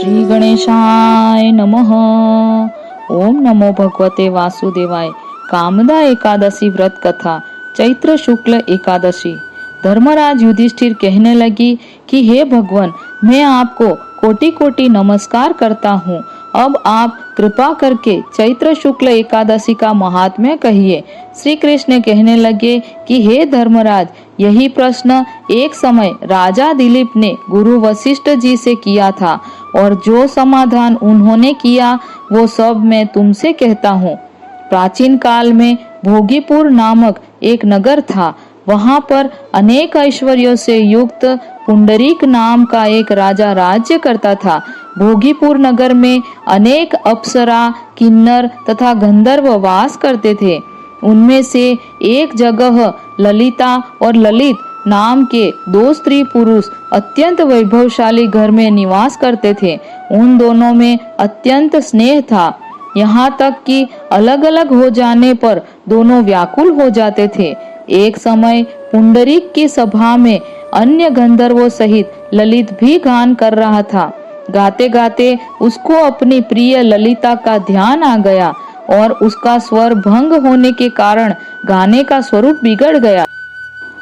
श्री गणेशाय नमः। ओम नमो भगवते वासुदेवाय। कामदा एकादशी व्रत कथा, चैत्र शुक्ल एकादशी। धर्मराज युधिष्ठिर कहने लगी कि हे भगवान, मैं आपको कोटि कोटि नमस्कार करता हूँ। अब आप कृपा करके चैत्र शुक्ल एकादशी का महात्म्य कहिए। श्री कृष्ण कहने लगे कि हे धर्मराज, यही प्रश्न एक समय राजा दिलीप ने गुरु वशिष्ठ जी से किया था और जो समाधान उन्होंने किया वो सब मैं तुमसे कहता हूँ। प्राचीन काल में भोगीपुर नामक एक नगर था। वहां पर अनेक ऐश्वर्यों से युक्त पुंडरीक नाम का एक राजा राज्य करता था। भोगीपुर नगर में अनेक अप्सरा, किन्नर तथा गंधर्व वास करते थे। उनमें से एक जगह ललिता और ललित नाम के दो स्त्री पुरुष अत्यंत वैभवशाली घर में निवास करते थे। उन दोनों में अत्यंत स्नेह था, यहाँ तक कि अलग अलग हो जाने पर दोनों व्याकुल हो जाते थे। एक समय पुंडरीक की सभा में अन्य गंधर्वों सहित ललित भी गान कर रहा था। गाते गाते उसको अपनी प्रिय ललिता का ध्यान आ गया और उसका स्वर भंग होने के कारण गाने का स्वरूप बिगड़ गया।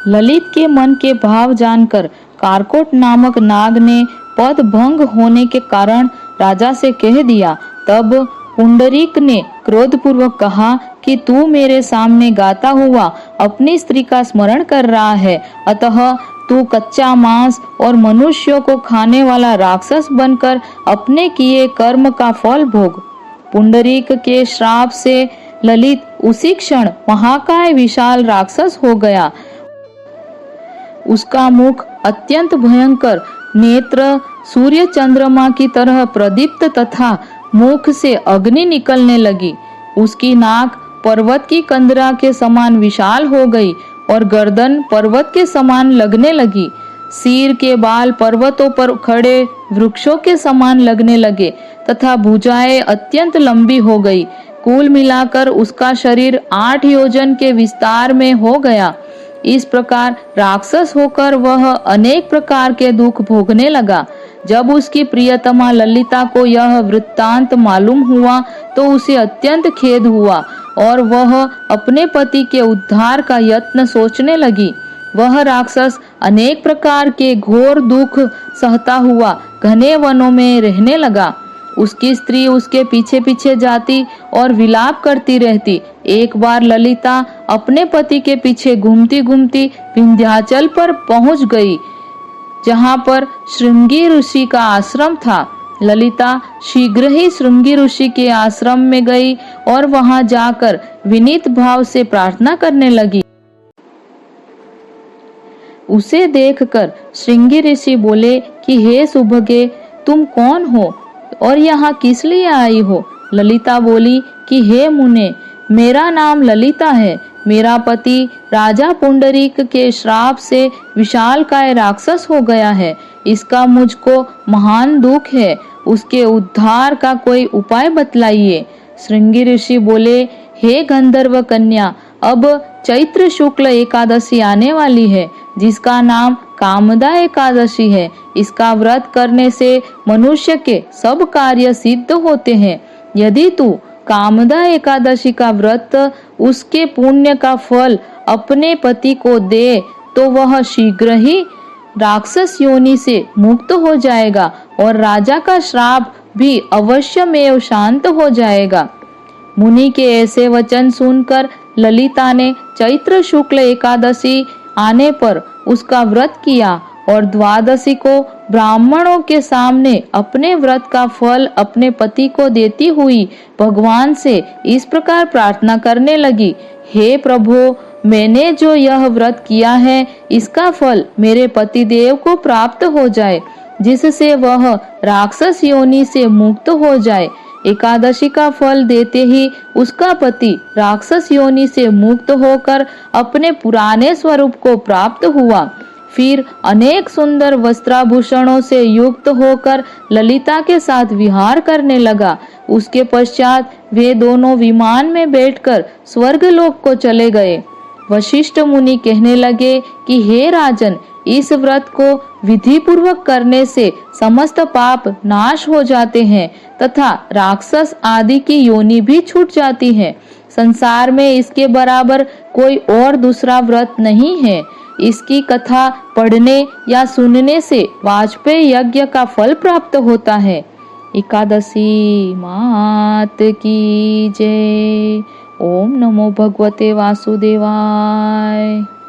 ललित के मन के भाव जानकर कारकोट नामक नाग ने पद भंग होने के कारण राजा से कह दिया। तब पुंडरीक ने क्रोधपूर्वक कहा कि तू मेरे सामने गाता हुआ अपनी स्त्री का स्मरण कर रहा है, अतः तू कच्चा मांस और मनुष्यों को खाने वाला राक्षस बनकर अपने किए कर्म का फल भोग। पुंडरीक के श्राप से ललित उसी क्षण महाकाय विशाल राक्षस हो गया। उसका मुख अत्यंत भयंकर, नेत्र सूर्य चंद्रमा की तरह प्रदीप्त तथा मुख से अग्नि निकलने लगी। उसकी नाक पर्वत की कंदरा के समान विशाल हो गई और गर्दन पर्वत के समान लगने लगी। सिर के बाल पर्वतों पर खड़े वृक्षों के समान लगने लगे तथा भुजाएं अत्यंत लंबी हो गई। कुल मिलाकर उसका शरीर 8 योजन के विस्तार में हो गया। इस प्रकार राक्षस होकर वह अनेक प्रकार के दुख भोगने लगा। जब उसकी प्रियतमा ललिता को यह वृत्तांत मालूम हुआ तो उसे अत्यंत खेद हुआ और वह अपने पति के उद्धार का यत्न सोचने लगी। वह राक्षस अनेक प्रकार के घोर दुख सहता हुआ घने वनों में रहने लगा। उसकी स्त्री उसके पीछे पीछे जाती और विलाप करती रहती। एक बार ललिता अपने पति के पीछे घूमती घूमती विंध्याचल पर पहुंच गई, जहां पर श्रृंगी ऋषि का आश्रम था। ललिता शीघ्र ही श्रृंगी ऋषि के आश्रम में गई और वहां जाकर विनीत भाव से प्रार्थना करने लगी। उसे देखकर श्रृंगी ऋषि बोले कि हे सुभगे, तुम कौन हो और यहाँ किस लिए आई हो? ललिता बोली कि हे मुने, मेरा नाम ललिता है। मेरा पति राजा पुंडरीक के श्राप से विशालकाय राक्षस हो गया है। इसका मुझको महान दुख है। उसके उद्धार का कोई उपाय बतलाइए। श्रृंगी ऋषि बोले, हे गंधर्व कन्या, अब चैत्र शुक्ल एकादशी आने वाली है, जिसका नाम कामदा एकादशी है। इसका व्रत करने से मनुष्य के सब कार्य सिद्ध होते हैं। यदि तू कामदा एकादशी का व्रत उसके पुण्य का फल अपने पति को दे तो वह शीघ्र ही राक्षस योनि से मुक्त हो जाएगा और राजा का श्राप भी अवश्यमेव शांत हो जाएगा। मुनि के ऐसे वचन सुनकर ललिता ने चैत्र शुक्ल एकादशी आने पर उसका व्रत किया और द्वादशी को ब्राह्मणों के सामने अपने व्रत का फल अपने पति को देती हुई भगवान से इस प्रकार प्रार्थना करने लगी। हे प्रभु, मैंने जो यह व्रत किया है इसका फल मेरे पतिदेव को प्राप्त हो जाए, जिससे वह राक्षस योनि से मुक्त हो जाए। एकादशी का फल देते ही उसका पति राक्षस योनि से मुक्त होकर अपने पुराने स्वरूप को प्राप्त हुआ। फिर अनेक सुंदर वस्त्राभूषणों से युक्त होकर ललिता के साथ विहार करने लगा। उसके पश्चात वे दोनों विमान में बैठकर स्वर्गलोक को चले गए। वशिष्ठ मुनि कहने लगे कि हे राजन, इस व्रत को विधि पूर्वक करने से समस्त पाप नाश हो जाते हैं तथा राक्षस आदि की योनि भी छूट जाती है। संसार में इसके बराबर कोई और दूसरा व्रत नहीं है। इसकी कथा पढ़ने या सुनने से वाजपेयी यज्ञ का फल प्राप्त होता है। एकादशी मात की जय। ओम नमो भगवते वासुदेवाय।